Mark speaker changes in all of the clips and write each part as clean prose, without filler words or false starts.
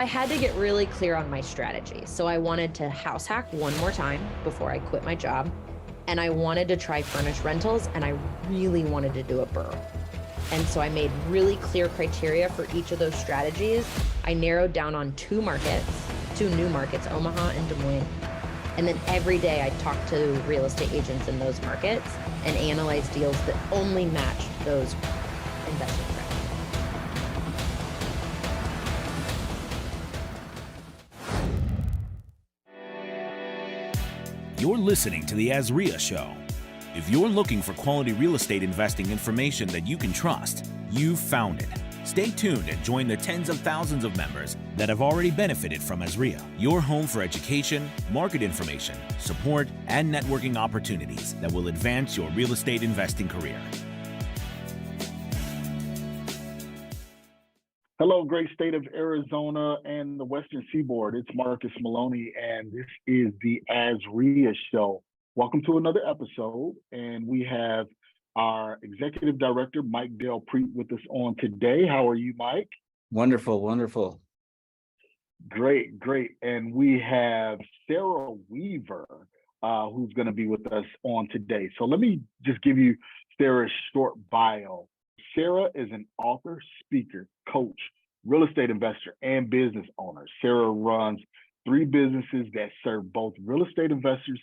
Speaker 1: I had to get really clear on my strategy. So I wanted to house hack one more time before I quit my job. And I wanted to try furnished rentals, and I really wanted to do a burr. And so I made really clear criteria for each of those strategies. I narrowed down on two new markets, Omaha and Des Moines. And then every day I talked to real estate agents in those markets and analyzed deals that only matched those investment criteria.
Speaker 2: You're listening to the AZREIA Show. If you're looking for quality real estate investing information that you can trust, you've found it. Stay tuned and join the tens of thousands of members that have already benefited from AZREIA, your home for education, market information, support, and networking opportunities that will advance your real estate investing career.
Speaker 3: Hello, great state of Arizona and the Western Seaboard. It's Marcus Maloney, and this is the AZREIA Show. Welcome to another episode, and we have our Executive Director, Mike Del Preet, with us on today. How are you, Mike?
Speaker 4: Wonderful, wonderful.
Speaker 3: Great. And we have Sarah Weaver, who's going to be with us on today. So let me just give you Sarah's short bio. Sarah is an author, speaker, coach, real estate investor, and business owner. Sarah runs 3 businesses that serve both real estate investors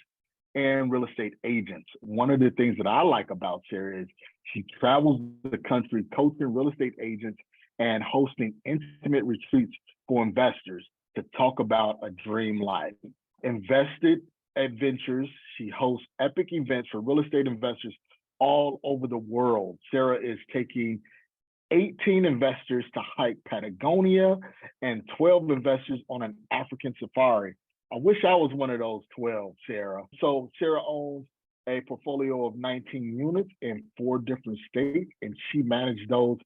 Speaker 3: and real estate agents. One of the things that I like about Sarah is she travels the country coaching real estate agents and hosting intimate retreats for investors to talk about a dream life. Invested Adventures, she hosts epic events for real estate investors all over the world. Sarah is taking 18 investors to hike Patagonia and 12 investors on an African safari. I wish I was one of those 12, Sarah. So Sarah owns a portfolio of 19 units in 4 different states, and she managed those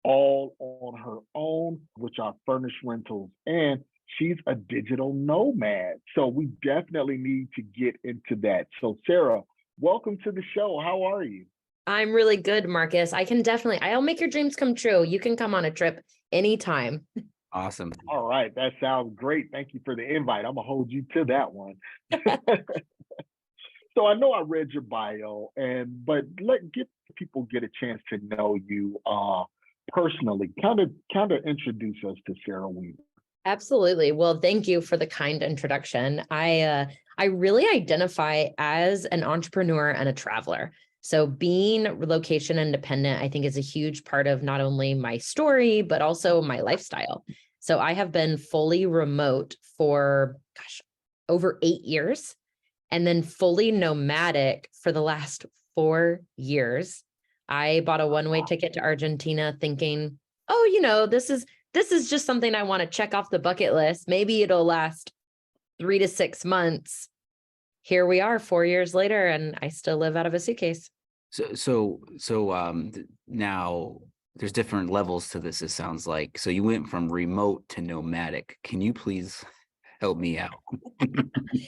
Speaker 3: all on her own, which are furnished rentals. And she's a digital nomad. So we definitely need to get into that. So Sarah, welcome to the show. How are you?
Speaker 1: I'm really good, Marcus. I'll make your dreams come true. You can come on a trip anytime.
Speaker 4: Awesome.
Speaker 3: All right. That sounds great. Thank you for the invite. I'm going to hold you to that one. So I know I read your bio, but get people get a chance to know you personally. Kind of introduce us to Sarah Weaver.
Speaker 1: Absolutely. Well, thank you for the kind introduction. I really identify as an entrepreneur and a traveler. So being location independent, I think, is a huge part of not only my story, but also my lifestyle. So I have been fully remote for, over 8 years, and then fully nomadic for the last 4 years. I bought a one-way ticket to Argentina thinking, this is just something I want to check off the bucket list. Maybe it'll last 3 to 6 months. Here we are 4 years later, and I still live out of a suitcase.
Speaker 4: So now there's different levels to this, it sounds like. So you went from remote to nomadic. Can you please help me out?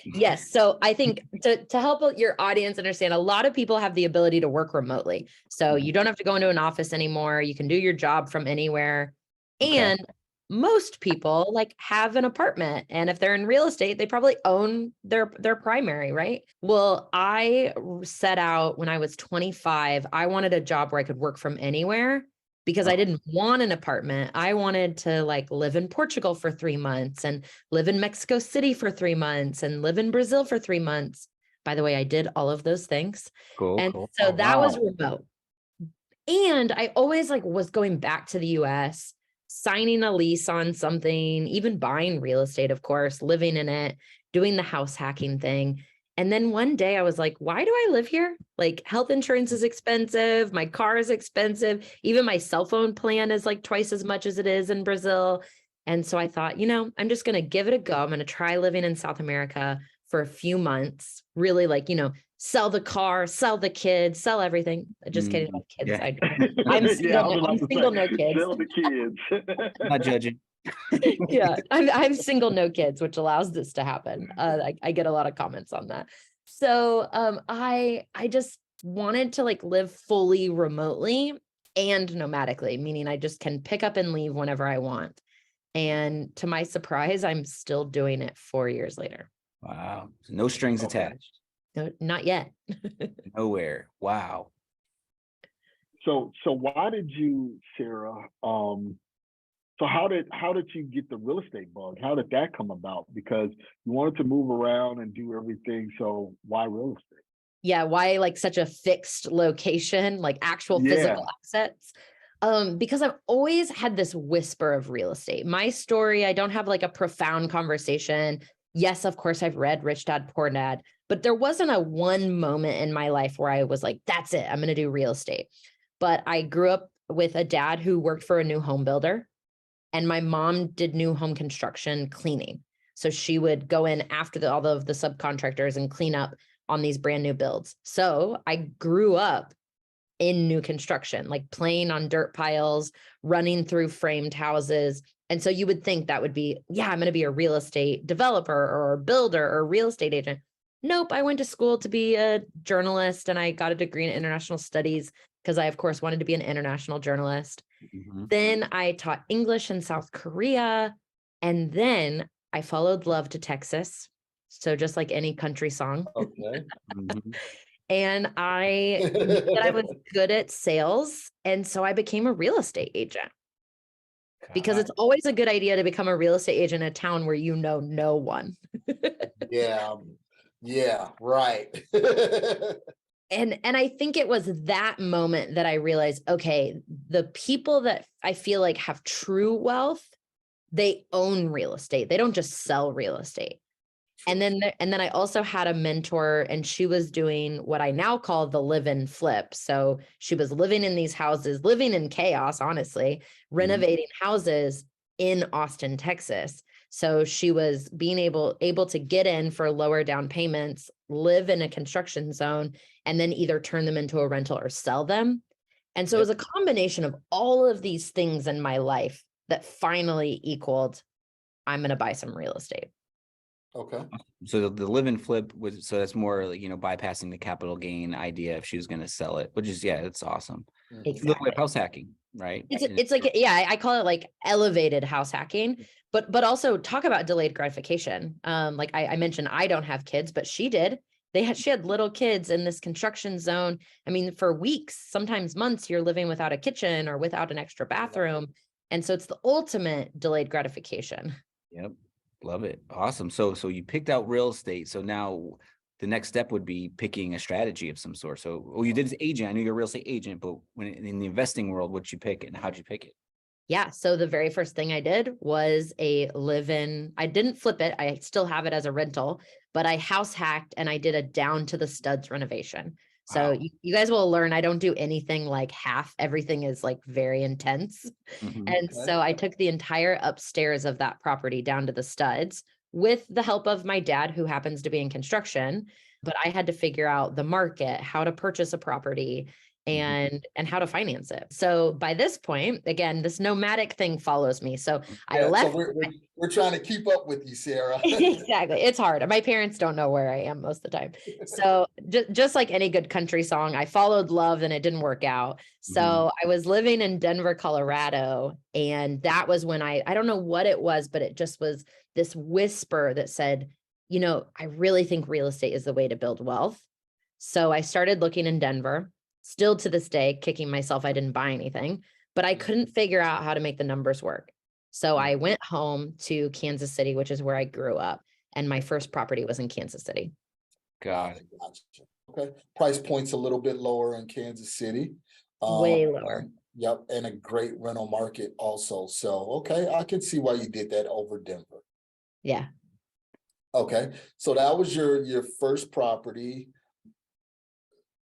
Speaker 1: Yes. So I think to help your audience understand, a lot of people have the ability to work remotely. So you don't have to go into an office anymore. You can do your job from anywhere.
Speaker 4: Okay.
Speaker 1: And most people have an apartment, and if they're in real estate, they probably own their primary, right? Well, I set out when I was 25. I wanted a job where I could work from anywhere because I didn't want an apartment. I wanted to live in Portugal for 3 months and live in Mexico City for 3 months and live in Brazil for 3 months. By the way, I did all of those things.
Speaker 4: Cool.
Speaker 1: So that was remote. And I always was going back to the US, signing a lease on something, even buying real estate, of course, living in it, doing the house hacking thing. And then one day I was like, why do I live here? Health insurance is expensive. My car is expensive. Even my cell phone plan is twice as much as it is in Brazil. And so I thought, I'm just going to give it a go. I'm going to try living in South America for a few months, really sell the car, sell the kids, sell everything. Just kidding about kids.
Speaker 4: Yeah.
Speaker 1: I'm single, no kids.
Speaker 3: Sell the kids.
Speaker 4: Not judging.
Speaker 1: Yeah, I'm single, no kids, which allows this to happen. I get a lot of comments on that. So I just wanted to live fully remotely and nomadically, meaning I just can pick up and leave whenever I want. And to my surprise, I'm still doing it 4 years later.
Speaker 4: Wow. No strings attached.
Speaker 1: No, not yet.
Speaker 4: Nowhere. Wow.
Speaker 3: So why did you, Sarah? So how did you get the real estate bug? How did that come about? Because you wanted to move around and do everything. So why real estate?
Speaker 1: Yeah, why like such a fixed location, like actual physical assets? Because I've always had this whisper of real estate. My story, I don't have like a profound conversation. Yes, of course, I've read Rich Dad, Poor Dad, but there wasn't a one moment in my life where I was like, that's it, I'm going to do real estate. But I grew up with a dad who worked for a new home builder, and my mom did new home construction cleaning. So she would go in after all of the subcontractors and clean up on these brand new builds. So I grew up in new construction, like playing on dirt piles, running through framed houses. And so you would think that would be, yeah, I'm going to be a real estate developer or a builder or a real estate agent. Nope. I went to school to be a journalist, and I got a degree in international studies because I, of course, wanted to be an international journalist.
Speaker 4: Mhm.
Speaker 1: Then I taught English in South Korea. And then I followed love to Texas. So just like any country song.
Speaker 5: Okay.
Speaker 4: Mhm.
Speaker 1: And I knew that I was good at sales. And so I became a real estate agent, because it's always a good idea to become a real estate agent in a town where you know no one.
Speaker 5: Yeah. Yeah. Right.
Speaker 1: And I think it was that moment that I realized, okay, the people that I feel like have true wealth, they own real estate. They don't just sell real estate. And then I also had a mentor, and she was doing what I now call the live and flip. So she was living in these houses, living in chaos, honestly, renovating houses in Austin, Texas. So she was being able to get in for lower down payments, live in a construction zone, and then either turn them into a rental or sell them. And so it was a combination of all of these things in my life that finally equaled, I'm going to buy some real estate.
Speaker 5: Okay.
Speaker 4: So the live and flip was, so that's more like, bypassing the capital gain idea if she was going to sell it, which is, yeah, that's awesome. It's a little bit house hacking, right?
Speaker 1: It's like, yeah, I call it like elevated house hacking, but also talk about delayed gratification. Like I mentioned, I don't have kids, but she did. She had little kids in this construction zone. I mean, for weeks, sometimes months, you're living without a kitchen or without an extra bathroom. And so it's the ultimate delayed gratification.
Speaker 4: Yep. Love it. Awesome. So you picked out real estate. So now the next step would be picking a strategy of some sort. So, you did as agent. I knew you're a real estate agent, but when in the investing world, what'd you pick and how'd you pick it?
Speaker 1: Yeah. So the very first thing I did was a live-in. I didn't flip it. I still have it as a rental, but I house hacked and I did a down to the studs renovation. So
Speaker 4: Wow.
Speaker 1: you guys will learn I don't do anything like half. Everything is like very intense.
Speaker 4: Mhm.
Speaker 1: And so I took the entire upstairs of that property down to the studs with the help of my dad, who happens to be in construction. But I had to figure out the market, how to purchase a property, and how to finance it. So by this point, again, this nomadic thing follows me. So I left.
Speaker 5: So we're trying to keep up with you, Sarah.
Speaker 1: Exactly. It's hard. My parents don't know where I am most of the time. So just like any good country song, I followed love and it didn't work out. So I was living in Denver, Colorado. And that was when I don't know what it was, but it just was this whisper that said, I really think real estate is the way to build wealth. So I started looking in Denver, still to this day, kicking myself I didn't buy anything, but I couldn't figure out how to make the numbers work. So I went home to Kansas City, which is where I grew up. And my first property was in Kansas City.
Speaker 4: Got it.
Speaker 5: Gotcha. Okay. Price point's a little bit lower in Kansas City.
Speaker 1: Way lower.
Speaker 5: Yep. And a great rental market also. So, okay. I can see why you did that over Denver.
Speaker 1: Yeah.
Speaker 5: Okay. So that was your first property.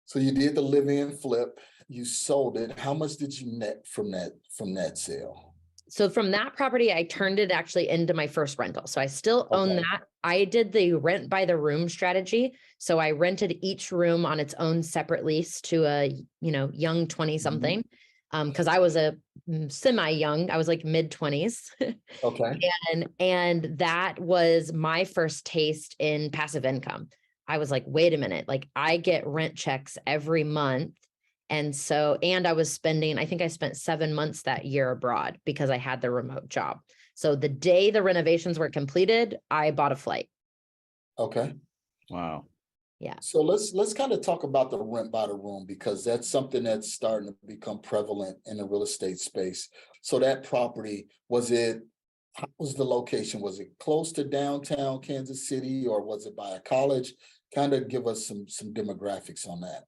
Speaker 5: So you did the live-in flip, you sold it. How much did you net from that sale?
Speaker 1: So from that property, I turned it actually into my first rental. So I still own that. I did the rent by the room strategy. So I rented each room on its own separate lease to a, young 20 something. Cause I was a semi-young, I was like mid-20s.
Speaker 5: Okay.
Speaker 1: And that was my first taste in passive income. I was like, wait a minute, like I get rent checks every month. And I was spending, I think I spent 7 months that year abroad because I had the remote job. So the day the renovations were completed, I bought a flight.
Speaker 5: Okay.
Speaker 4: Wow.
Speaker 1: Yeah.
Speaker 5: So let's kind of talk about the rent by the room, because that's something that's starting to become prevalent in the real estate space. So that property, how was the location? Was it close to downtown Kansas City, or was it by a college? Kind of give us some demographics on that.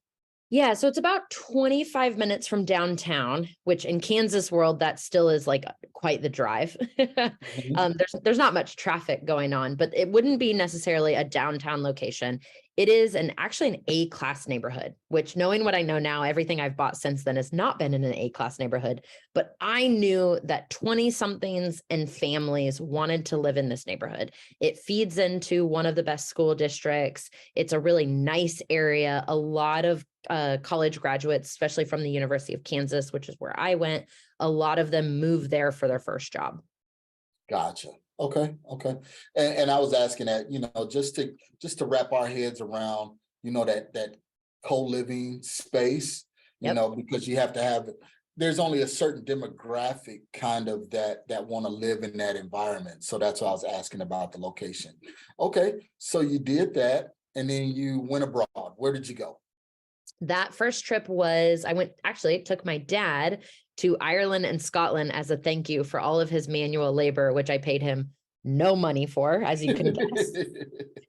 Speaker 1: Yeah, so it's about 25 minutes from downtown, which in Kansas world, that still is like quite the drive. There's not much traffic going on, but it wouldn't be necessarily a downtown location. It is actually an A-class neighborhood, which, knowing what I know now, everything I've bought since then has not been in an A-class neighborhood. But I knew that 20-somethings and families wanted to live in this neighborhood. It feeds into one of the best school districts. It's a really nice area. A lot of college graduates, especially from the University of Kansas, which is where I went, a lot of them move there for their first job.
Speaker 5: Gotcha. Okay. And I was asking that, just to wrap our heads around, that co-living space,
Speaker 1: Yep.
Speaker 5: because you have to there's only a certain demographic kind of that want to live in that environment. So that's why I was asking about the location. Okay. So you did that, and then you went abroad. Where did you go?
Speaker 1: That first trip was, took my dad to Ireland and Scotland as a thank you for all of his manual labor, which I paid him no money for, as you can guess.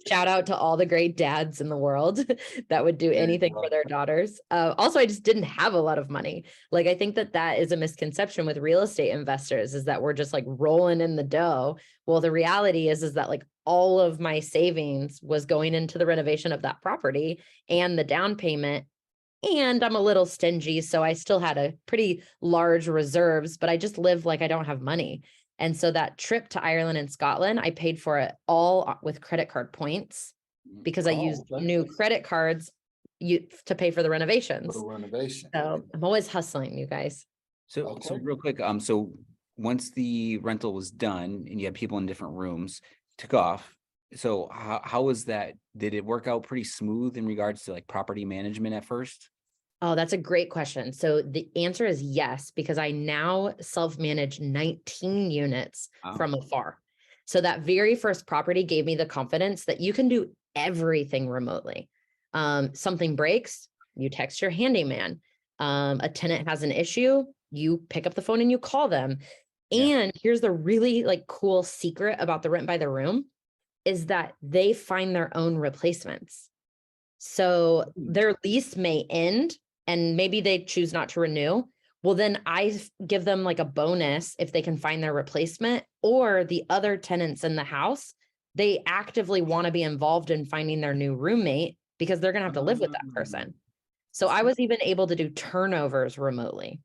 Speaker 1: Shout out to all the great dads in the world that would do anything for their daughters. Also, I just didn't have a lot of money. Like, I think that is a misconception with real estate investors, is that we're just like rolling in the dough. Well, the reality is that like all of my savings was going into the renovation of that property and the down payment. And I'm a little stingy, so I still had a pretty large reserves, but I just live like I don't have money. And so that trip to Ireland and Scotland, I paid for it all with credit card points, because I used new credit cards to pay for the renovations.
Speaker 5: For the renovation.
Speaker 1: So I'm always hustling, you guys.
Speaker 4: So real quick, so once the rental was done and you had people in different rooms, took off. So how was that? Did it work out pretty smooth in regards to like property management at first?
Speaker 1: Oh, that's a great question. So the answer is yes, because I now self-manage 19 units from afar. So that very first property gave me the confidence that you can do everything remotely. Something breaks, you text your handyman. A tenant has an issue, you pick up the phone and you call them. And here's the really like cool secret about the rent by the room, is that they find their own replacements. So their lease may end and maybe they choose not to renew. Well, then I give them like a bonus if they can find their replacement, or the other tenants in the house, they actively want to be involved in finding their new roommate because they're going to have to live with that person. So I was even able to do turnovers remotely.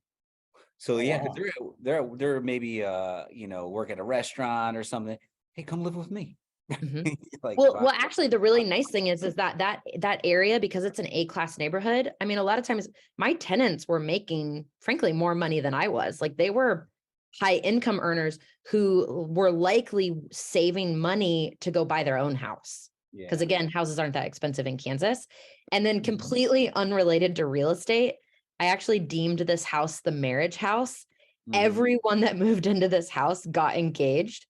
Speaker 4: So yeah, because they're maybe work at a restaurant or something. Hey, come live with me. Like,
Speaker 1: well, actually, the really nice thing is that area, because it's an A-class neighborhood. I mean, a lot of times my tenants were making, frankly, more money than I was. Like, they were high income earners who were likely saving money to go buy their own house. Because again, houses aren't that expensive in Kansas. And then completely unrelated to real estate, I actually deemed this house the marriage house. Everyone that moved into this house got engaged.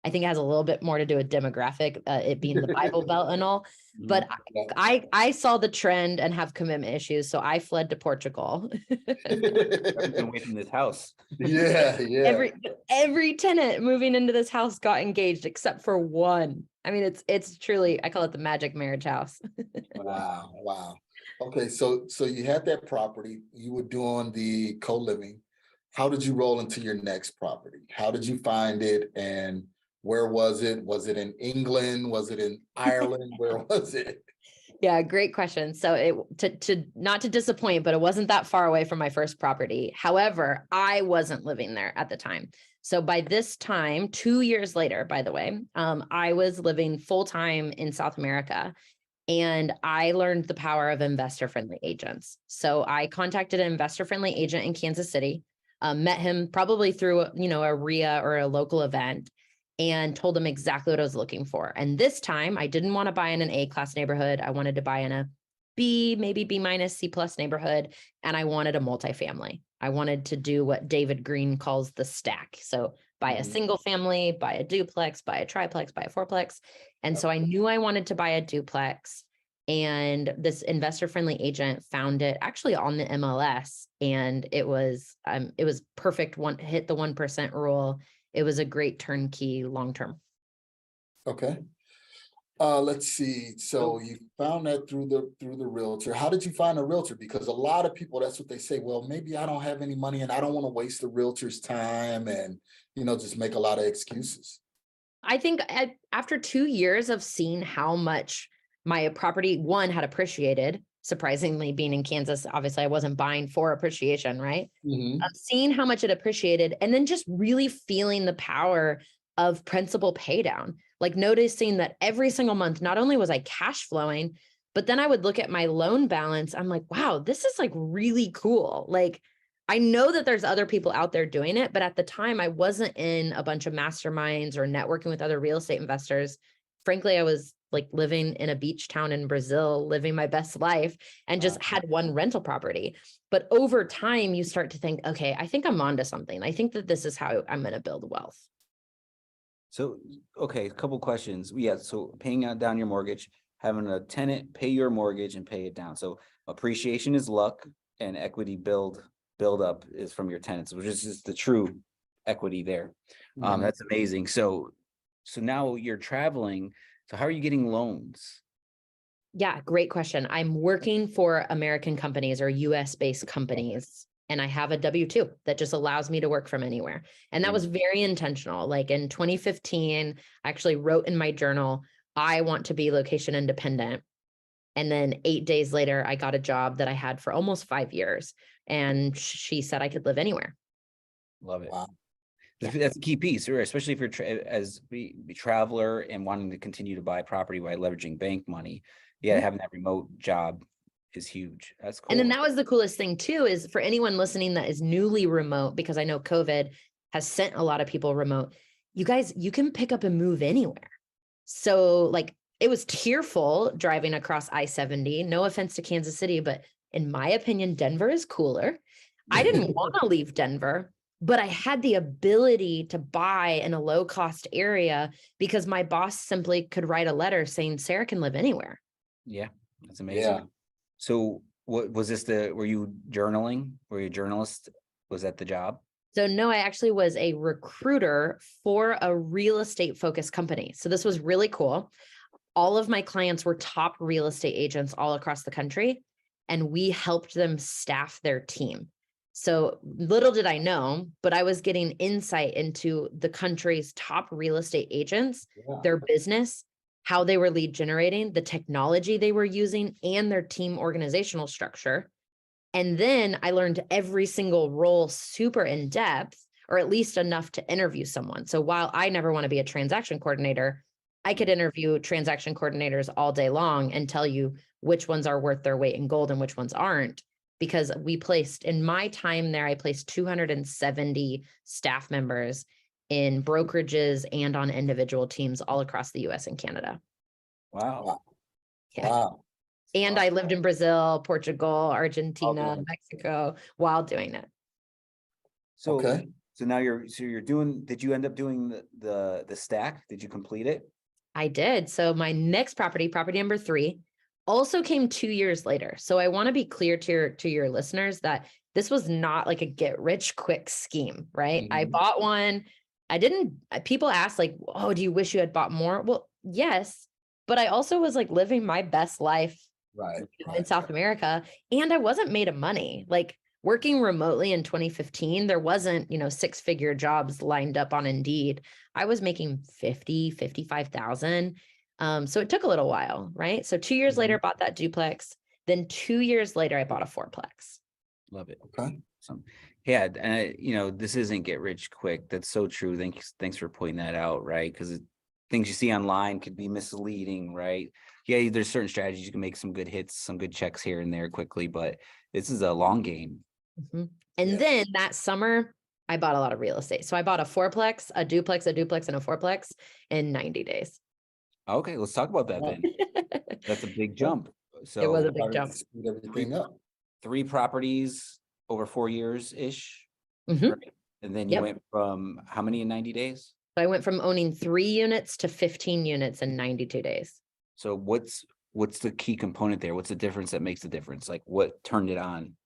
Speaker 1: I think it has a little bit more to do with demographic, it being the Bible Belt and all. But I saw the trend and have commitment issues, so I fled to Portugal.
Speaker 4: Been away from this house.
Speaker 5: Yeah.
Speaker 1: Every tenant moving into this house got engaged except for one. I mean, it's truly, I call it the magic marriage house.
Speaker 5: Wow. Okay, so you had that property, you were doing the co-living. How did you roll into your next property? How did you find it, and where was it? Was it in England? Was it in Ireland? Where was it?
Speaker 1: Yeah, great question. So to not to disappoint, but it wasn't that far away from my first property. However, I wasn't living there at the time. So by this time, 2 years later, by the way, I was living full-time in South America, and I learned the power of investor-friendly agents. So I contacted an investor-friendly agent in Kansas City, met him probably through a RIA or a local event, and told him exactly what I was looking for. And this time I didn't want to buy in an A-class neighborhood. I wanted to buy in a B, maybe B minus, C plus neighborhood. And I wanted a multifamily. I wanted to do what David Green calls the stack. So buy a single family, buy a duplex, buy a triplex, buy a fourplex. And so I knew I wanted to buy a duplex. And this investor friendly agent found it actually on the MLS, and it was perfect. Hit the 1% rule. It was a great turnkey long term.
Speaker 5: Okay. Let's see. So you found that through the realtor. How did you find a realtor? Because a lot of people, that's what they say. Well, maybe I don't have any money and I don't want to waste the realtor's time and, just make a lot of excuses.
Speaker 1: I think after 2 years of seeing how much my property, one, had appreciated, surprisingly, being in Kansas, obviously I wasn't buying for appreciation, right? Seeing how much it appreciated, and then just really feeling the power of principal paydown, like noticing that every single month, not only was I cash flowing, but then I would look at my loan balance. I'm like, wow, this is like really cool. Like, I know that there's other people out there doing it, but at the time I wasn't in a bunch of masterminds or networking with other real estate investors. Frankly, I was like living in a beach town in Brazil, living my best life, and just had one rental property. But over time, you start to think, okay, I think I'm onto something. I think that this is how I'm going to build wealth.
Speaker 4: So, okay, a couple questions. Yeah, so paying down your mortgage, having a tenant pay your mortgage and pay it down. So appreciation is luck, and equity build up is from your tenants, which is just the true equity there. That's amazing. So now you're traveling. So how are you getting loans?
Speaker 1: Yeah, great question. I'm working for American companies or US based companies, and I have a W-2 that just allows me to work from anywhere. And that was very intentional. Like in 2015, I actually wrote in my journal, I want to be location independent. And then 8 days later, I got a job that I had for almost 5 years. And she said I could live anywhere.
Speaker 4: Love it.
Speaker 5: Wow.
Speaker 4: That's a key piece, right? Especially if you're as a traveler and wanting to continue to buy property by leveraging bank money. Yeah, having that remote job is huge. That's cool.
Speaker 1: And then that was the coolest thing too, is for anyone listening that is newly remote, because I know COVID has sent a lot of people remote. You guys, you can pick up and move anywhere. So like, it was tearful driving across I-70. No offense to Kansas City, but in my opinion, Denver is cooler. I didn't want to leave Denver, but I had the ability to buy in a low cost area because my boss simply could write a letter saying Sarah can live anywhere.
Speaker 4: Yeah, that's amazing.
Speaker 5: Yeah.
Speaker 4: So what was this were you journaling? Were you a journalist? Was that the job?
Speaker 1: So no, I actually was a recruiter for a real estate focused company. So this was really cool. All of my clients were top real estate agents all across the country, and we helped them staff their team. So little did I know, but I was getting insight into the country's top real estate agents, their business, how they were lead generating, the technology they were using, and their team organizational structure. And then I learned every single role super in depth, or at least enough to interview someone. So while I never want to be a transaction coordinator, I could interview transaction coordinators all day long and tell you which ones are worth their weight in gold and which ones aren't. Because we placed, in my time there, I placed 270 staff members in brokerages and on individual teams all across the US and Canada.
Speaker 4: Wow.
Speaker 1: Yeah.
Speaker 5: Wow.
Speaker 1: And I lived in Brazil, Portugal, Argentina,
Speaker 5: Okay.
Speaker 1: Mexico while doing it.
Speaker 4: So,
Speaker 5: Okay.
Speaker 4: so now you're doing, did you end up doing the stack? Did you complete it?
Speaker 1: I did. So my next property number 3, also came 2 years later. So I want to be clear to your listeners that this was not like a get rich quick scheme, right? I bought one. People ask like, oh, do you wish you had bought more? Well, yes, but I also was like living my best life in South America, and I wasn't made of money. Like working remotely in 2015, there wasn't, 6-figure jobs lined up on Indeed. I was making 55,000. So it took a little while, right? So 2 years later, I bought that duplex. Then 2 years later, I bought a fourplex.
Speaker 4: Love it.
Speaker 5: Okay.
Speaker 4: Yeah, and this isn't get rich quick. That's so true. Thanks for pointing that out, right? Because things you see online could be misleading, right? Yeah, there's certain strategies you can make some good hits, some good checks here and there quickly, but this is a long game.
Speaker 1: And then that summer, I bought a lot of real estate. So I bought a fourplex, a duplex, and a fourplex in 90 days.
Speaker 4: Okay, let's talk about that then. That's a big jump. So
Speaker 1: it was a big jump.
Speaker 5: Everything up.
Speaker 4: 3 properties over 4 years ish.
Speaker 1: Mm-hmm.
Speaker 4: Right? And then you
Speaker 1: Yep.
Speaker 4: went from how many in 90 days?
Speaker 1: So I went from owning 3 units to 15 units in 92 days.
Speaker 4: So what's the key component there? What's the difference that makes the difference? Like what turned it on?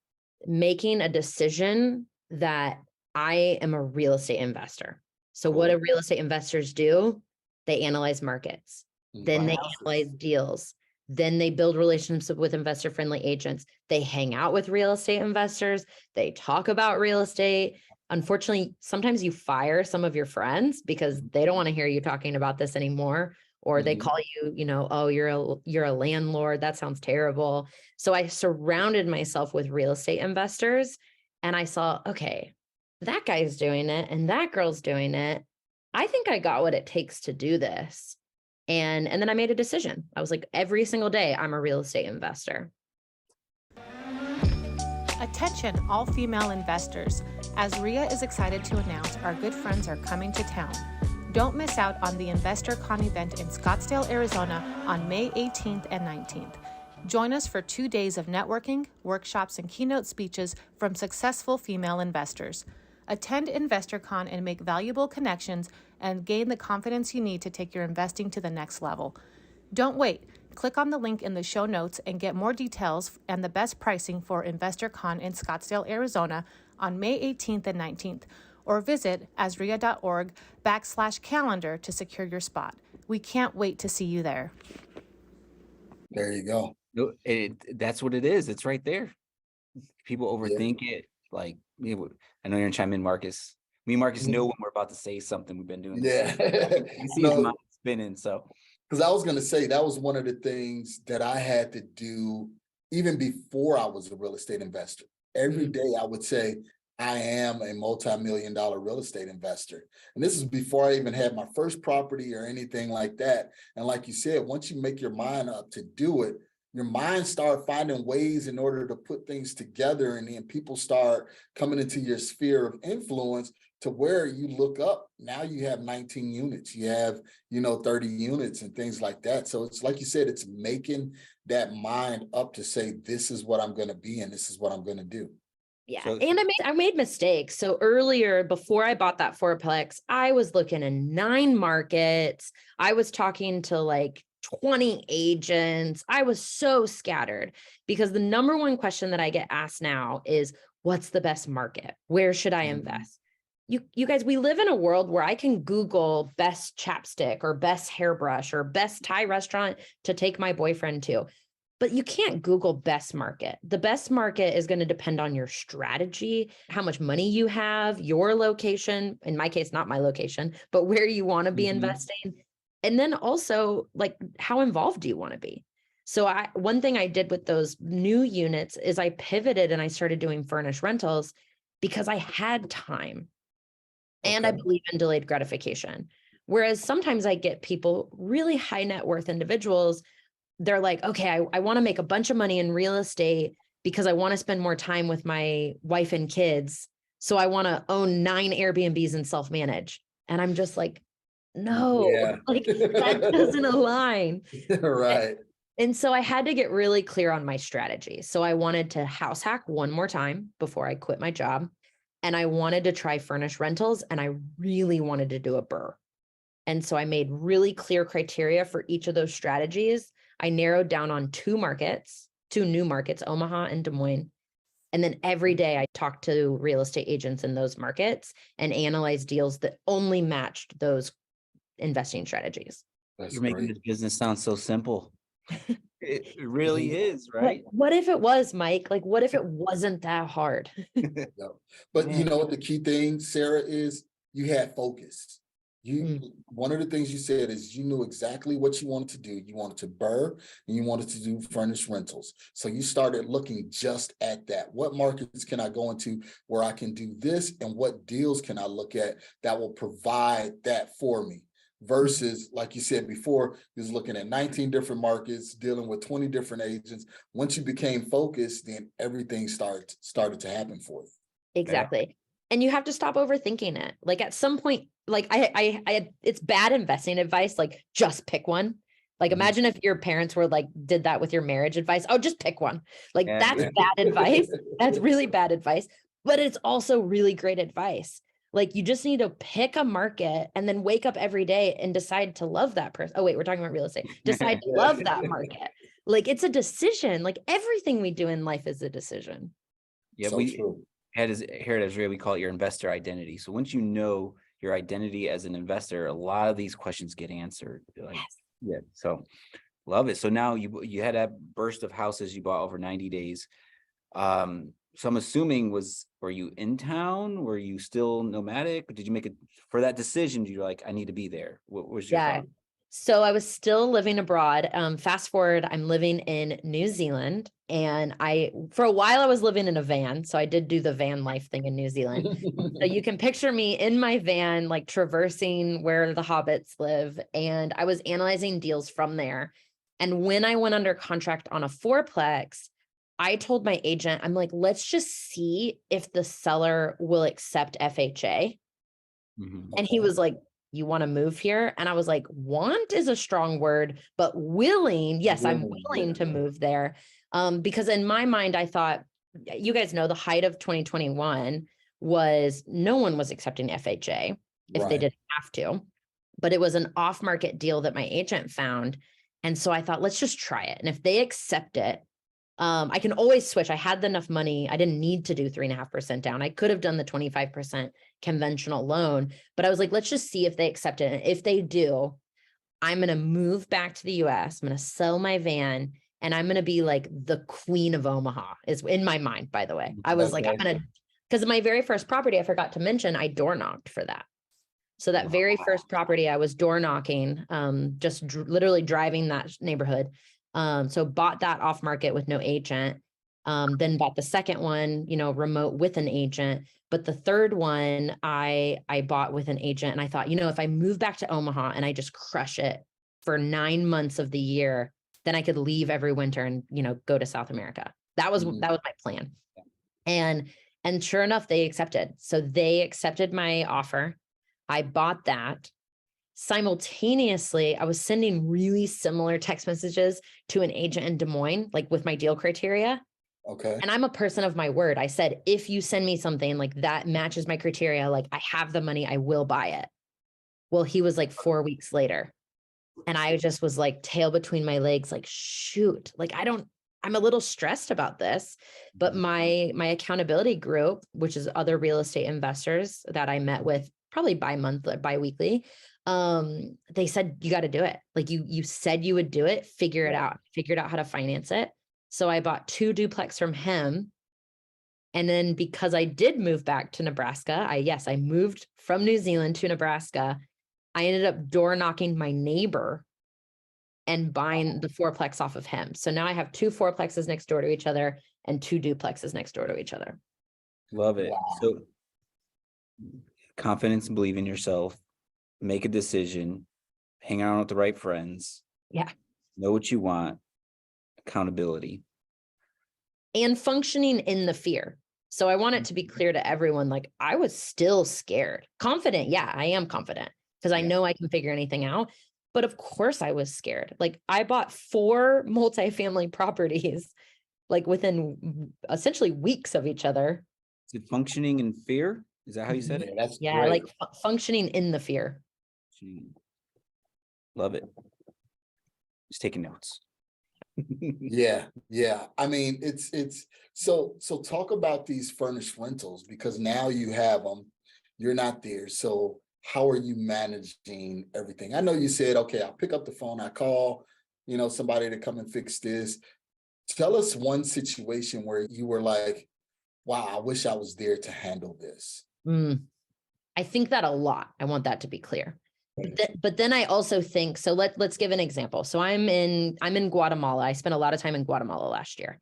Speaker 1: Making a decision that I am a real estate investor. So what do real estate investors do? They analyze markets, then
Speaker 5: Buy
Speaker 1: they
Speaker 5: houses.
Speaker 1: analyze deals, then they build relationships with investor friendly agents. They hang out with real estate investors. They talk about real estate. Unfortunately, sometimes you fire some of your friends because they don't want to hear you talking about this anymore, or they
Speaker 5: Mhm.
Speaker 1: call you, oh, you're a landlord. That sounds terrible. So I surrounded myself with real estate investors, and I saw, okay, that guy's doing it and that girl's doing it. I think I got what it takes to do this. And then I made a decision. I was like, every single day, I'm a real estate investor.
Speaker 6: Attention, all female investors. AZREIA is excited to announce our good friends are coming to town. Don't miss out on the InvestorCon event in Scottsdale, Arizona on May 18th and 19th. Join us for 2 days of networking, workshops, and keynote speeches from successful female investors. Attend InvestorCon and make valuable connections and gain the confidence you need to take your investing to the next level. Don't wait. Click on the link in the show notes and get more details and the best pricing for InvestorCon in Scottsdale, Arizona on May 18th and 19th, or visit azreia.org/calendar to secure your spot. We can't wait to see you there.
Speaker 5: There you go.
Speaker 4: No, that's what it is. It's right there. People overthink it. Like, I know you're gonna chime in, Marcus. Me and Marcus know when we're about to say something. We've been doing this.
Speaker 5: Yeah.
Speaker 4: You see his mind spinning. So,
Speaker 5: because I was going to say that was one of the things that I had to do even before I was a real estate investor. Every day I would say, I am a multi-million-dollar real estate investor. And this is before I even had my first property or anything like that. And like you said, once you make your mind up to do it, your mind start finding ways in order to put things together. And then people start coming into your sphere of influence to where you look up. Now you have 19 units, you have, 30 units and things like that. So it's like you said, it's making that mind up to say, this is what I'm going to be and this is what I'm going to do.
Speaker 1: Yeah.
Speaker 4: So-
Speaker 1: And I made mistakes. So earlier, before I bought that fourplex, I was looking in 9 markets. I was talking to like 20 agents. I was so scattered because the number one question that I get asked now is, what's the best market? Where should I invest? You guys, we live in a world where I can Google best chapstick or best hairbrush or best Thai restaurant to take my boyfriend to. But you can't Google best market. The best market is going to depend on your strategy, how much money you have, your location, in my case, not my location, but where you want to be investing. And then also, like, how involved do you want to be? So one thing I did with those new units is I pivoted and I started doing furnished rentals because I had time. And I believe in delayed gratification. Whereas sometimes I get people, really high net worth individuals, they're like, okay, I want to make a bunch of money in real estate because I want to spend more time with my wife and kids. So I want to own 9 Airbnbs and self-manage. And I'm just like, no, like that doesn't align.
Speaker 5: Right.
Speaker 1: And so I had to get really clear on my strategy. So I wanted to house hack one more time before I quit my job. And I wanted to try furnished rentals, and I really wanted to do a BRRRR. And so I made really clear criteria for each of those strategies. I narrowed down on 2 new markets, Omaha and Des Moines. And then every day I talked to real estate agents in those markets and analyzed deals that only matched those investing strategies.
Speaker 4: You're making this business sound so simple. It really is, right?
Speaker 1: Like, what if it was, Mike? Like, what if it wasn't that hard?
Speaker 5: But you know what the key thing, Sarah, is you had focus. One of the things you said is you knew exactly what you wanted to do. You wanted to BRRRR and you wanted to do furnished rentals. So you started looking just at that. What markets can I go into where I can do this, and what deals can I look at that will provide that for me? Versus, like you said before, you was looking at 19 different markets, dealing with 20 different agents. Once you became focused, then everything started to happen for you.
Speaker 1: Exactly. Yeah. And you have to stop overthinking it. Like at some point, like I it's bad investing advice. Like just pick one. Like imagine if your parents were like, did that with your marriage advice. Oh, just pick one. Like that's bad advice. That's really bad advice, but it's also really great advice. Like you just need to pick a market and then wake up every day and decide to love that person. Oh, wait, we're talking about real estate. Decide to love that market. Like it's a decision. Like everything we do in life is a decision.
Speaker 4: Yeah,
Speaker 5: So
Speaker 4: we
Speaker 5: true.
Speaker 4: here at AZREIA, we call it your investor identity. So once you know your identity as an investor, a lot of these questions get answered. Like, yeah, so love it. So now you had a burst of houses you bought over 90 days. So I'm assuming were you in town? Were you still nomadic? Did you make it for that decision? You're like, I need to be there. What was your thought?
Speaker 1: So I was still living abroad. Fast forward, I'm living in New Zealand, and for a while I was living in a van. So I did do the van life thing in New Zealand. So you can picture me in my van, like traversing where the hobbits live. And I was analyzing deals from there. And when I went under contract on a fourplex, I told my agent, I'm like, let's just see if the seller will accept FHA. And he was like, you want to move here? And I was like, want is a strong word, but willing. Yes, I'm willing to move there. Because in my mind, I thought, you guys know the height of 2021 was no one was accepting FHA if they didn't have to, but it was an off-market deal that my agent found. And so I thought, let's just try it. And if they accept it, I can always switch. I had enough money. I didn't need to do 3.5% down. I could have done the 25% conventional loan, but I was like, let's just see if they accept it. And if they do, I'm going to move back to the US. I'm going to sell my van and I'm going to be like the queen of Omaha is in my mind, by the way. I was like, I'm going to, because my very first property, I forgot to mention, I door knocked for that. So that very first property I was door knocking, just literally driving that neighborhood. So bought that off market with no agent, then bought the second one, remote with an agent. But the third one I bought with an agent. And I thought, if I move back to Omaha and I just crush it for 9 months of the year, then I could leave every winter and, go to South America. That was my plan. And sure enough, they accepted. So they accepted my offer. I bought that. Simultaneously, I was sending really similar text messages to an agent in Des Moines, like with my deal criteria.
Speaker 5: Okay.
Speaker 1: And I'm a person of my word. I said, if you send me something like that matches my criteria, like I have the money, I will buy it. Well, he was like 4 weeks later. And I just was like tail between my legs, like, shoot, like I'm a little stressed about this, but my accountability group, which is other real estate investors that I met with probably bi-weekly, they said, you got to do it. Like you said you would do it, figured out how to finance it. So I bought 2 duplex from him. And then because I did move back to Nebraska, I moved from New Zealand to Nebraska. I ended up door knocking my neighbor and buying the fourplex off of him. So now I have 2 fourplexes next door to each other and 2 duplexes next door to each other.
Speaker 4: Love it. So confidence, believe in yourself, make a decision, hang around with the right friends.
Speaker 1: Yeah.
Speaker 4: Know what you want, accountability.
Speaker 1: And functioning in the fear. So I want it to be clear to everyone, like I was still scared. Confident. Yeah, I am confident because I know I can figure anything out. But of course I was scared. Like I bought 4 multifamily properties, like within essentially weeks of each other.
Speaker 4: Is it functioning in fear? Is that how you said it?
Speaker 5: That's
Speaker 1: Yeah,
Speaker 5: great.
Speaker 1: like functioning in the fear.
Speaker 4: Love it. Just taking notes.
Speaker 5: Yeah. I mean, it's so talk about these furnished rentals because now you have them, you're not there. So how are you managing everything? I know you said, okay, I'll pick up the phone, I call, somebody to come and fix this. Tell us one situation where you were like, wow, I wish I was there to handle this.
Speaker 1: I think that a lot. I want that to be clear. But then I also think, so let's give an example. So I'm in Guatemala. I spent a lot of time in Guatemala last year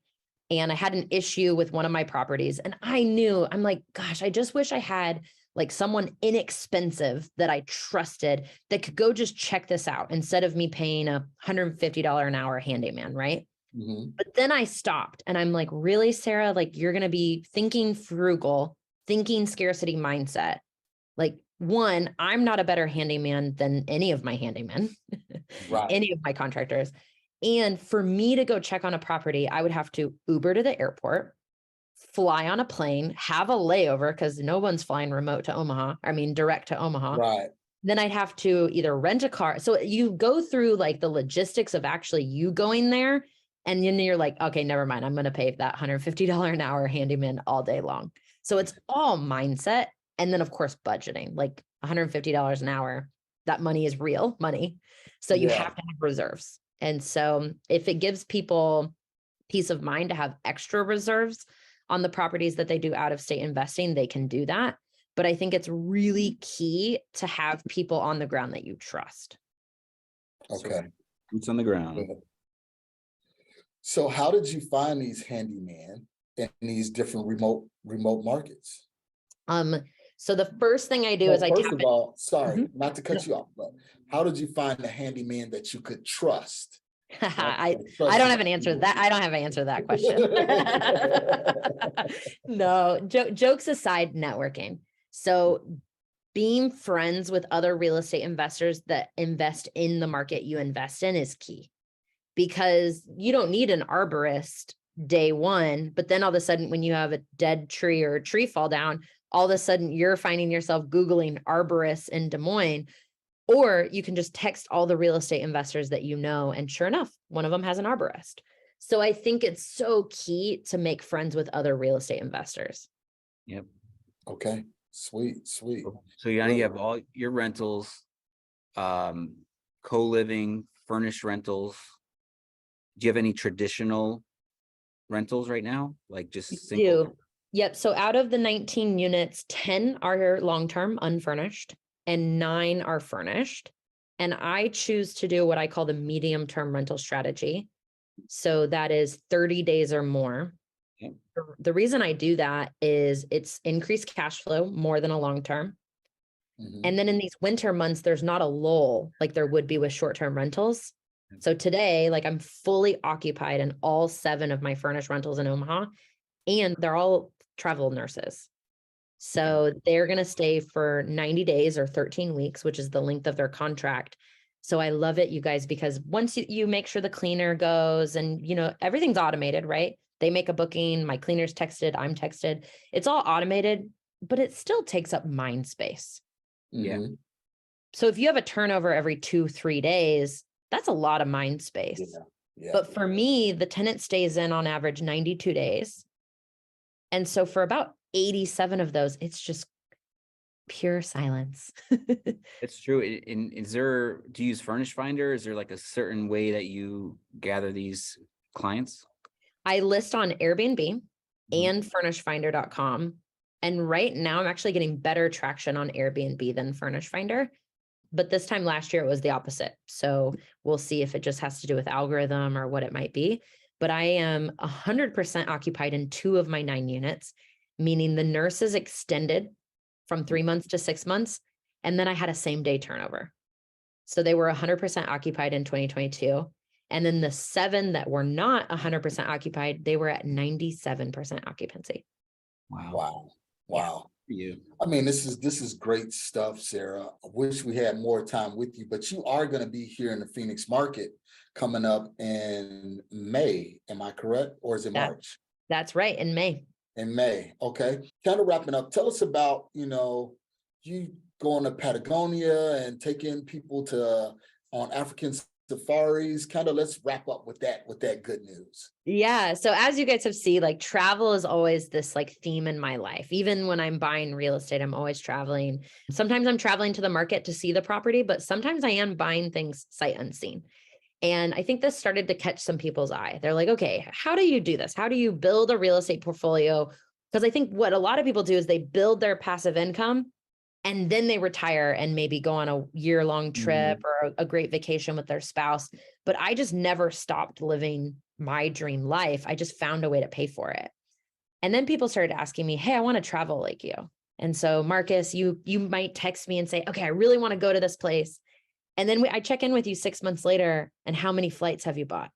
Speaker 1: and I had an issue with one of my properties and I'm like, gosh, I just wish I had like someone inexpensive that I trusted that could go just check this out instead of me paying a $150 an hour handyman. Right. But then I stopped and I'm like, really, Sarah, like you're going to be thinking frugal, thinking scarcity mindset. Like one, I'm not a better handyman than any of my handymen, any of my contractors. And for me to go check on a property, I would have to Uber to the airport, fly on a plane, have a layover because no one's flying direct to Omaha.
Speaker 5: Right.
Speaker 1: Then I'd have to either rent a car. So you go through like the logistics of actually you going there. And then you're like, okay, never mind. I'm going to pay that $150 an hour handyman all day long. So it's all mindset. And then of course, budgeting, like $150 an hour, that money is real money. So you have to have reserves. And so if it gives people peace of mind to have extra reserves on the properties that they do out of state investing, they can do that. But I think it's really key to have people on the ground that you trust.
Speaker 5: Okay.
Speaker 4: Boots on the ground.
Speaker 5: So how did you find these handyman in these different remote markets?
Speaker 1: So the first thing I do is
Speaker 5: first of all, sorry,
Speaker 1: Mm-hmm.
Speaker 5: not to cut you off, but how did you find the handyman that you could trust?
Speaker 1: I don't have an answer to that. I don't have an answer to that question. No, jokes aside, networking. So being friends with other real estate investors that invest in the market you invest in is key, because you don't need an arborist day one, but then all of a sudden when you have a dead tree or a tree fall down, all of a sudden you're finding yourself Googling arborists in Des Moines. Or you can just text all the real estate investors that you know, and sure enough, one of them has an arborist. So I think it's so key to make friends with other real estate investors.
Speaker 4: Yep.
Speaker 5: Okay, sweet.
Speaker 4: So you have all your rentals, co-living, furnished rentals. Do you have any traditional rentals right now? Like just single?
Speaker 1: Do. Yep. So out of the 19 units, 10 are long-term unfurnished and 9 are furnished. And I choose to do what I call the medium-term rental strategy. So that is 30 days or more.
Speaker 4: Okay.
Speaker 1: The reason I do that is it's increased cash flow more than a long-term.
Speaker 5: Mhm.
Speaker 1: And then in these winter months, there's not a lull like there would be with short-term rentals. So today, like I'm fully occupied in all 7 of my furnished rentals in Omaha, and they're all travel nurses. So they're going to stay for 90 days or 13 weeks, which is the length of their contract. So I love it, you guys, because once you make sure the cleaner goes and, everything's automated, right? They make a booking, my cleaner's texted, I'm texted. It's all automated, but it still takes up mind space.
Speaker 4: Yeah.
Speaker 5: Mhm.
Speaker 1: So if you have a turnover every 2-3 days, that's a lot of mind space.
Speaker 5: Yeah.
Speaker 1: But for me, the tenant stays in on average 92 days. And so for about 87 of those, it's just pure silence.
Speaker 4: It's true. Do you use Furnished Finder? Is there like a certain way that you gather these clients?
Speaker 1: I list on Airbnb and furnishedfinder.com. And right now I'm actually getting better traction on Airbnb than Furnished Finder. But this time last year, it was the opposite. So we'll see if it just has to do with algorithm or what it might be. But I am 100% occupied in 2 of my 9 units, meaning the nurses extended from 3 months to 6 months. And then I had a same day turnover. So they were 100% occupied in 2022. And then the 7 that were not 100% occupied, they were at 97% occupancy.
Speaker 5: Wow.
Speaker 4: You.
Speaker 5: I mean, this is great stuff, Sarah. I wish we had more time with you, but you are going to be here in the Phoenix market coming up in May. Am I correct? Or is it March?
Speaker 1: That's right. In May.
Speaker 5: In May. Okay. Kind of wrapping up. Tell us about, you going to Patagonia and taking people on African safaris. Kind of let's wrap up with that good news.
Speaker 1: Yeah. So as you guys have seen, like travel is always this like theme in my life. Even when I'm buying real estate, I'm always traveling. Sometimes I'm traveling to the market to see the property, but sometimes I am buying things sight unseen. And I think this started to catch some people's eye. They're like, okay, how do you do this? How do you build a real estate portfolio? Because I think what a lot of people do is they build their passive income and then they retire and maybe go on a year-long trip or a great vacation with their spouse. But I just never stopped living my dream life. I just found a way to pay for it. And then people started asking me, hey, I want to travel like you. And so Marcus, you might text me and say, okay, I really want to go to this place. And then I check in with you 6 months later. And how many flights have you bought?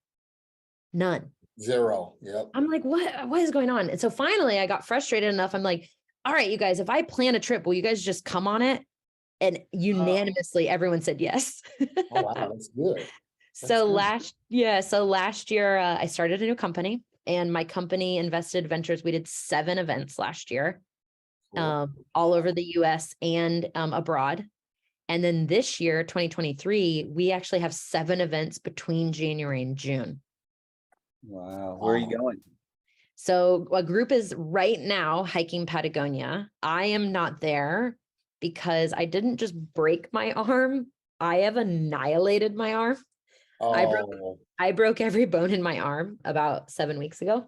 Speaker 1: None.
Speaker 5: 0. Yep.
Speaker 1: I'm like, what is going on? And so finally I got frustrated enough. I'm like, all right, you guys, if I plan a trip, will you guys just come on it? And unanimously, everyone said yes.
Speaker 5: Oh, wow, that's good.
Speaker 1: So last year, I started a new company And my company, Invested Ventures, we did 7 events last year,
Speaker 5: Cool.
Speaker 1: all over the US and abroad. And then this year, 2023, we actually have 7 events between January and June.
Speaker 4: Wow. Where are you going?
Speaker 1: So a group is right now hiking Patagonia. I am not there because I didn't just break my arm. I have annihilated my arm.
Speaker 5: Oh,
Speaker 1: I broke every bone in my arm about 7 weeks ago.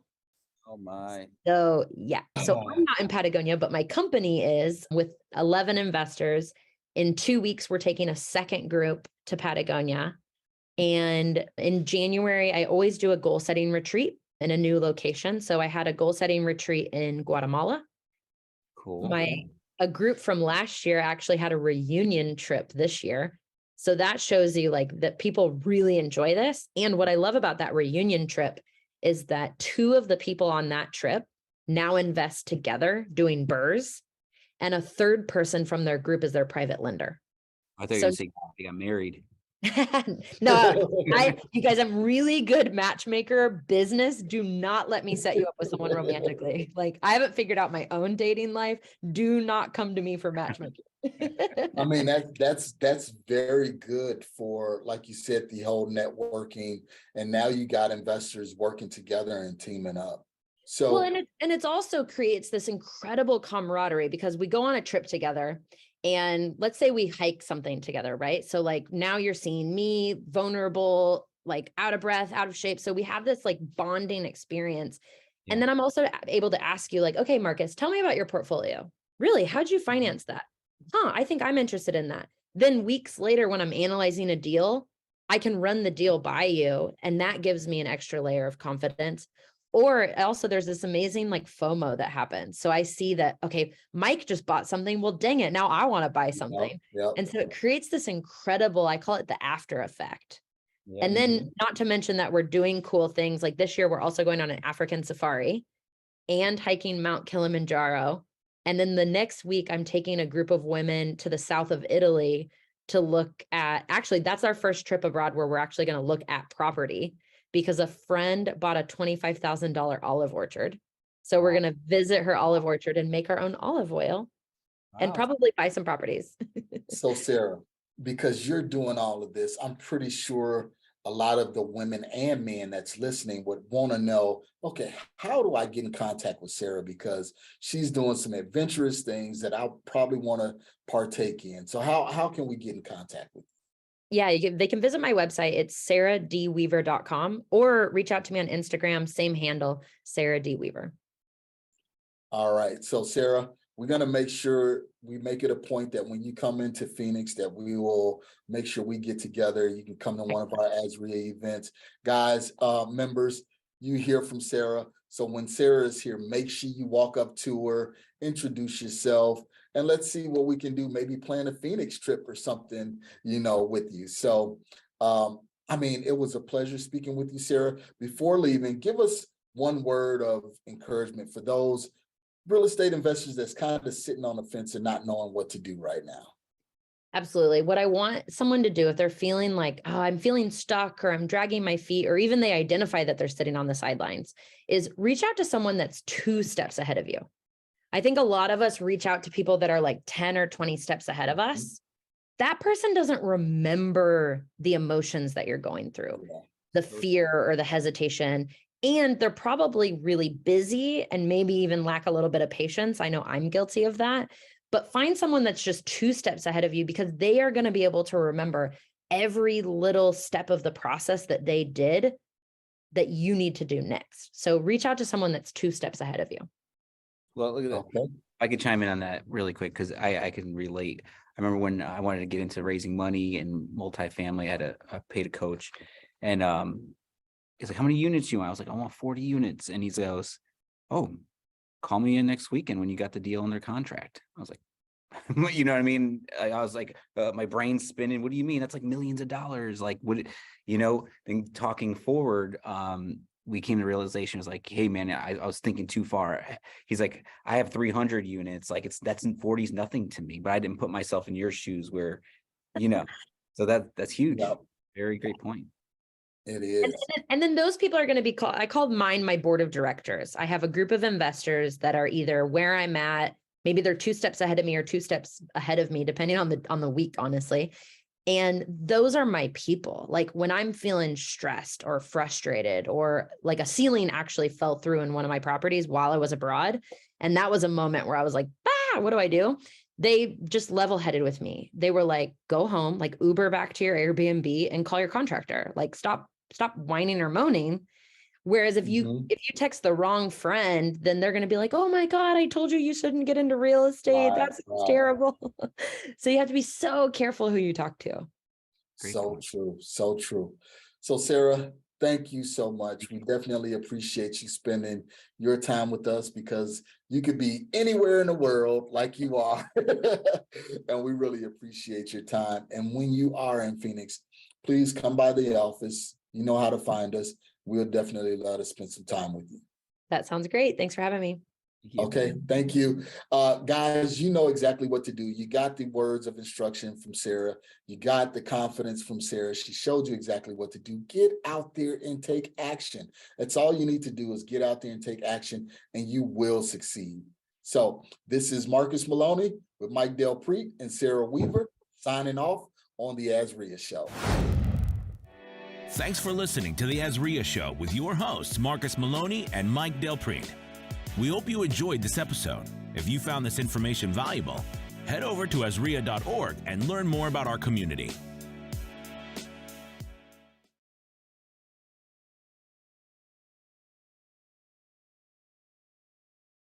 Speaker 4: Oh my.
Speaker 1: So yeah, so
Speaker 5: Oh.
Speaker 1: I'm not in Patagonia, but my company is with 11 investors. In 2 weeks, we're taking a second group to Patagonia. And in January, I always do a goal setting retreat in a new location. So I had a goal setting retreat in Guatemala.
Speaker 4: Cool.
Speaker 1: A group from last year actually had a reunion trip this year. So that shows you like that people really enjoy this. And what I love about that reunion trip is that 2 of the people on that trip now invest together doing BRRRRs, and a third person from their group is their private lender.
Speaker 4: I thought you were
Speaker 1: So-
Speaker 4: gonna say they got married.
Speaker 1: No, you guys, I'm really good matchmaker. Business, do not let me set you up with someone romantically. Like, I haven't figured out my own dating life. Do not come to me for matchmaking.
Speaker 5: I mean, that's very good for, like you said, the whole networking. And now you got investors working together and teaming up. So
Speaker 1: Well, and it's also creates this incredible camaraderie because we go on a trip together, and let's say we hike something together, right? So like now you're seeing me vulnerable, like out of breath, out of shape. So we have this like bonding experience.
Speaker 4: Yeah.
Speaker 1: And then I'm also able to ask you like, okay, Marcus, tell me about your portfolio. Really? How'd you finance that? I think I'm interested in that. Then weeks later, when I'm analyzing a deal, I can run the deal by you. And that gives me an extra layer of confidence. Or also there's this amazing like FOMO that happens. So I see that, okay, Mike just bought something. Well, dang it. Now I want to buy something.
Speaker 5: Yep.
Speaker 1: And so it creates this incredible, I call it the after effect.
Speaker 4: Yeah.
Speaker 1: And then not to mention that we're doing cool things. Like this year, we're also going on an African safari and hiking Mount Kilimanjaro. And then the next week, I'm taking a group of women to the south of Italy to look at, actually, that's our first trip abroad where we're actually going to look at property, because a friend bought a $25,000 olive orchard. So we're going to visit her olive orchard and make our own olive oil and
Speaker 4: Wow.
Speaker 1: probably buy some properties.
Speaker 5: So Sarah, because you're doing all of this, I'm pretty sure a lot of the women and men that's listening would want to know, okay, how do I get in contact with Sarah? Because she's doing some adventurous things that I probably want to partake in. So how can we get in contact with you?
Speaker 1: Yeah, they can visit my website. It's sarahdweaver.com, or reach out to me on Instagram, same handle, Sarah D. Weaver.
Speaker 5: All right. So Sarah, we're going to make sure we make it a point that when you come into Phoenix, that we will make sure we get together. You can come to one of our AZREIA events. Guys, members, you hear from Sarah. So when Sarah is here, make sure you walk up to her, introduce yourself, and let's see what we can do. Maybe plan a Phoenix trip or something, with you. So, I mean, it was a pleasure speaking with you, Sarah. Before leaving, give us one word of encouragement for those real estate investors that's kind of sitting on the fence and not knowing what to do right now.
Speaker 1: Absolutely. What I want someone to do if they're feeling like, oh, I'm feeling stuck, or I'm dragging my feet, or even they identify that they're sitting on the sidelines, is reach out to someone that's 2 steps ahead of you. I think a lot of us reach out to people that are like 10 or 20 steps ahead of us. That person doesn't remember the emotions that you're going through, the fear or the hesitation. And they're probably really busy and maybe even lack a little bit of patience. I know I'm guilty of that. But find someone that's just 2 steps ahead of you, because they are going to be able to remember every little step of the process that they did that you need to do next. So reach out to someone that's 2 steps ahead of you.
Speaker 4: Well, look at that.
Speaker 5: Okay.
Speaker 4: I could chime in on that really quick because I can relate. I remember when I wanted to get into raising money and multifamily, I paid a coach, and he's like, "How many units do you want?" I was like, "I want 40 units," and he goes, "Oh, call me in next weekend when you got the deal under contract." I was like, you know what I mean? I was like, my brain's spinning. What do you mean? That's like millions of dollars. Like, would it, then talking forward, we came to the realization, is like, hey man, I was thinking too far. He's like, I have 300 units. Like that's in 40s, nothing to me, but I didn't put myself in your shoes where, so that's huge.
Speaker 5: Yep.
Speaker 4: Very great point.
Speaker 5: It
Speaker 1: And,
Speaker 5: is.
Speaker 1: and then those people are going to be called, I called mine my board of directors. I have a group of investors that are either where I'm at, maybe they're 2 steps ahead of me or 2 steps ahead of me, depending on the week, honestly. And those are my people. Like when I'm feeling stressed or frustrated, or like a ceiling actually fell through in one of my properties while I was abroad. And that was a moment where I was like, what do I do? They just level-headed with me. They were like, go home, like Uber back to your Airbnb and call your contractor. Like stop whining or moaning. Whereas if you text the wrong friend, then they're going to be like, oh my God, I told you shouldn't get into real estate. That's terrible. So you have to be so careful who you talk to.
Speaker 5: So true. So true. So Sarah, thank you so much. We definitely appreciate you spending your time with us, because you could be anywhere in the world like you are. And we really appreciate your time. And when you are in Phoenix, please come by the office. You know how to find us. We'll definitely let us spend some time with you.
Speaker 1: That sounds great. Thanks for having me.
Speaker 5: Okay, thank you. Guys, you know exactly what to do. You got the words of instruction from Sarah. You got the confidence from Sarah. She showed you exactly what to do. Get out there and take action. That's all you need to do, is get out there and take action, and you will succeed. So this is Marcus Maloney with Mike Del Preet and Sarah Weaver signing off on the AZREIA Show.
Speaker 2: Thanks for listening to the AZREIA Show with your hosts, Marcus Maloney and Mike Del Preet. We hope you enjoyed this episode. If you found this information valuable, head over to AZREIA.org and learn more about our community.